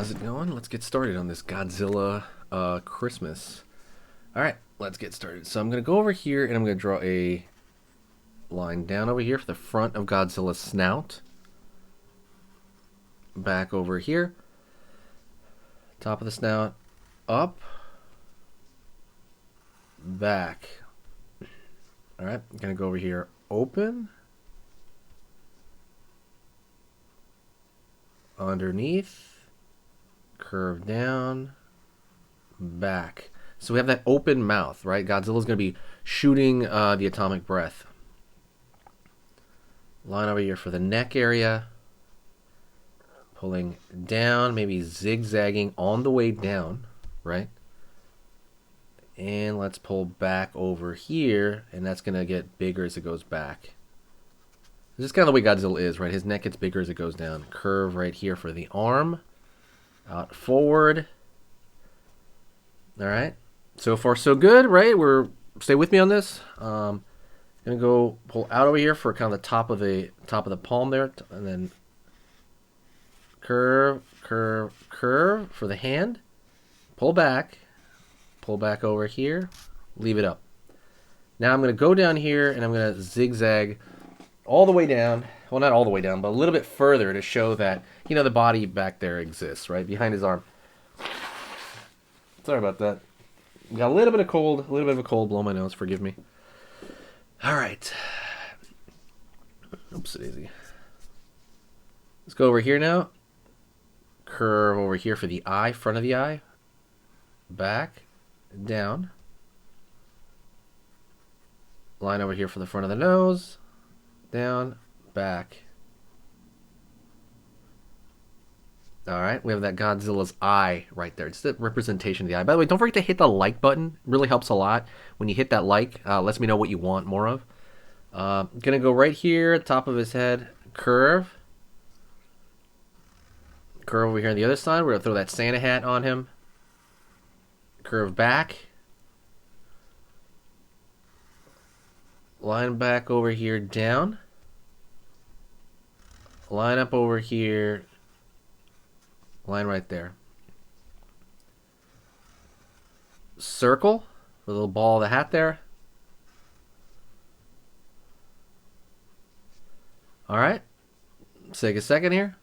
how's it going? Let's get started on this Godzilla Christmas. Alright, let's get started. So I'm going to go over here and I'm going to draw a line down over here for the front of Godzilla's snout. Back over here. Top of the snout. Up. Back. Alright, I'm going to go over here. Open. Underneath. Curve down. Back. So we have that open mouth, right? Godzilla's going to be shooting the atomic breath. Line over here for the neck area. Pulling down, maybe zigzagging on the way down, right? And let's pull back over here, and that's going to get bigger as it goes back. This is kind of the way Godzilla is, right? His neck gets bigger as it goes down. Curve right here for the arm. Out forward. All right. So far, so good, right? Stay with me on this. Gonna go pull out over here for kind of the top of the palm there, and then curve, curve, curve for the hand. Pull back over here. Leave it up. Now I'm gonna go down here and I'm gonna zigzag all the way down. Well, not all the way down, but a little bit further to show that, you know, the body back there exists, right? Behind his arm. Sorry about that. Got a little bit of a cold blow my nose, forgive me. All right. Oops, daisy. Let's go over here now. Curve over here for the eye, front of the eye. Back, down. Line over here for the front of the nose. Down, back. Alright, we have that Godzilla's eye right there. It's the representation of the eye. By the way, don't forget to hit the like button. It really helps a lot. When you hit that like, lets me know what you want more of. Gonna go right here, top of his head, curve. Curve over here on the other side. We're gonna throw that Santa hat on him. Curve back. Line back over here, down. Line up over here. Line right there. Circle. The little ball of the hat there. Alright. Let's take a second here.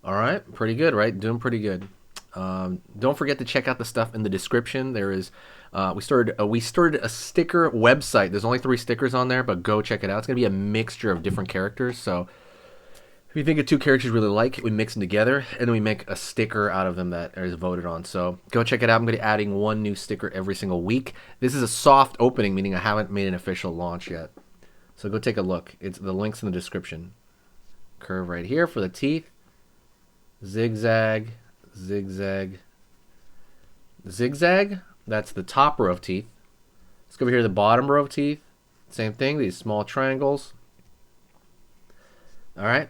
Alright. Pretty good, right? Doing pretty good. Don't forget to check out the stuff in the description. There is, we started a sticker website. There's only 3 stickers on there, but go check it out. It's gonna be a mixture of different characters. So if you think of 2 characters you really like, we mix them together and then we make a sticker out of them that is voted on. So go check it out. I'm gonna be adding 1 new sticker every single week. This is a soft opening, meaning I haven't made an official launch yet. So go take a look. It's the links in the description. Curve right here for the teeth. Zigzag. Zigzag. Zigzag. That's the top row of teeth. Let's go over here to the bottom row of teeth. Same thing, these small triangles. Alright.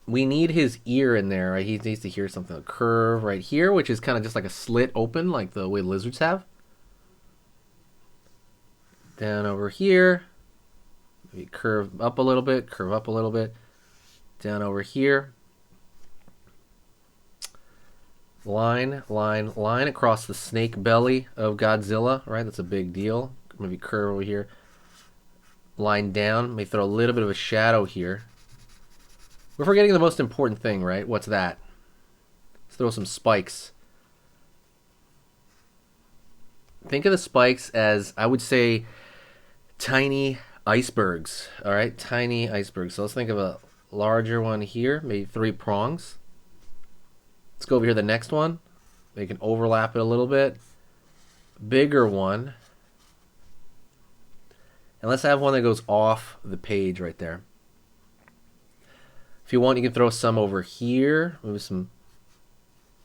We need his ear in there, right? He needs to hear something. A curve right here, which is kind of just like a slit open, like the way lizards have. Down over here. Maybe curve up a little bit, curve up a little bit. Down over here. Line, line, line across the snake belly of Godzilla, right? That's a big deal. Maybe curve over here. Line down. May throw a little bit of a shadow here. We're forgetting the most important thing, right? What's that? Let's throw some spikes. Think of the spikes as, I would say, tiny icebergs. All right? Tiny icebergs. So let's think of a larger one here. Maybe 3 prongs. Let's go over here to the next one. They can overlap it a little bit. Bigger one. And let's have one that goes off the page right there. If you want, you can throw some over here. Maybe some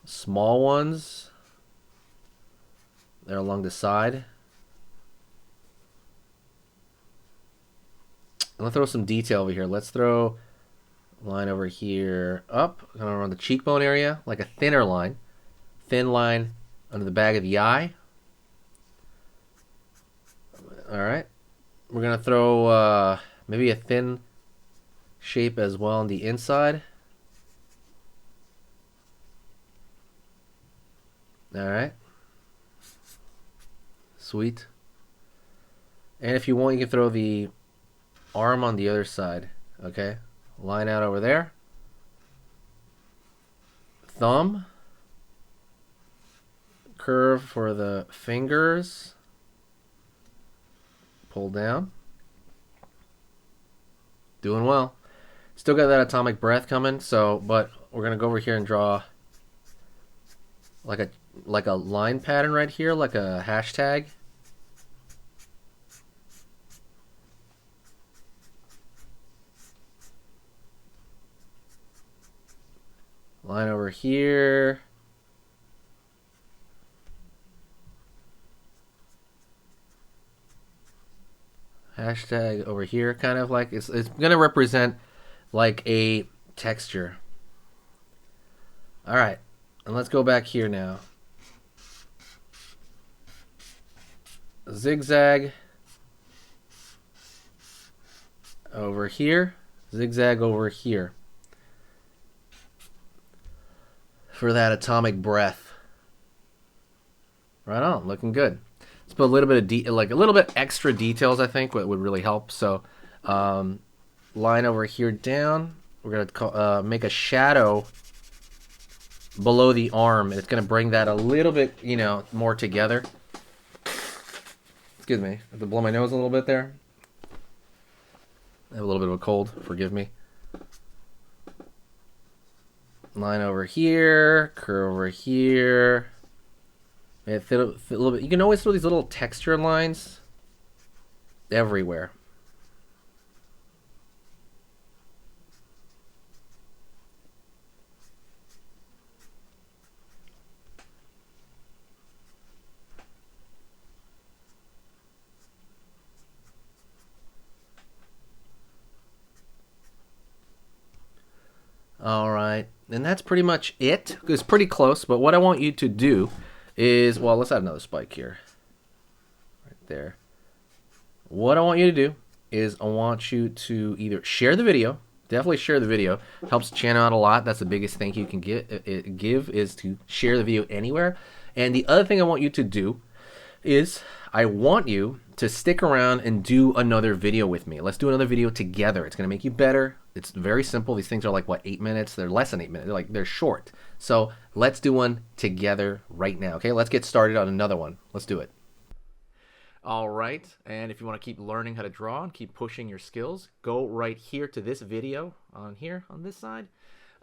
small ones. There along the side. And let's throw some detail over here. Let's throw line over here up, kind of around the cheekbone area, like a thinner line. Thin line under the bag of the eye. Alright. We're going to throw maybe a thin shape as well on the inside. Alright. Sweet. And if you want, you can throw the arm on the other side. Okay? Line out over there. Thumb. Curve for the fingers. Pull down. Doing well. Still got that atomic breath coming, so but we're gonna go over here and draw like a line pattern right here, like a hashtag. Line over here. Hashtag over here, kind of like it's gonna represent like a texture. All right, and let's go back here now. Zigzag over here, zigzag over here for that atomic breath. Right on, looking good. Let's put a little bit of like a little bit extra details. I think what would really help. So, line over here down. We're gonna make a shadow below the arm, and it's gonna bring that a little bit, you know, more together. Excuse me, I have to blow my nose a little bit there. I have a little bit of a cold. Forgive me. Line over here, curve over here. Fit a little bit. You can always throw these little texture lines everywhere. All right, and that's pretty much it. It's pretty close, but what I want you to do is, well, let's add another spike here. Right there. What I want you to do is I want you to either share the video, definitely share the video. Helps the channel out a lot. That's the biggest thing you can give is to share the video anywhere. And the other thing I want you to do is I want you to stick around and do another video with me. Let's do another video together. It's going to make you better. It's very simple. These things are like, what, 8 minutes? They're less than 8 minutes. They're short. So let's do one together right now. Okay, let's get started on another one. Let's do it. All right, and if you want to keep learning how to draw and keep pushing your skills, go right here to this video on here on this side.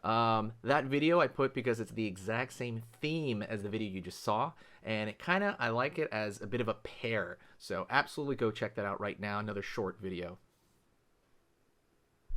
That video I put because it's the exact same theme as the video you just saw, and I like it as a bit of a pair. So absolutely go check that out right now. Another short video.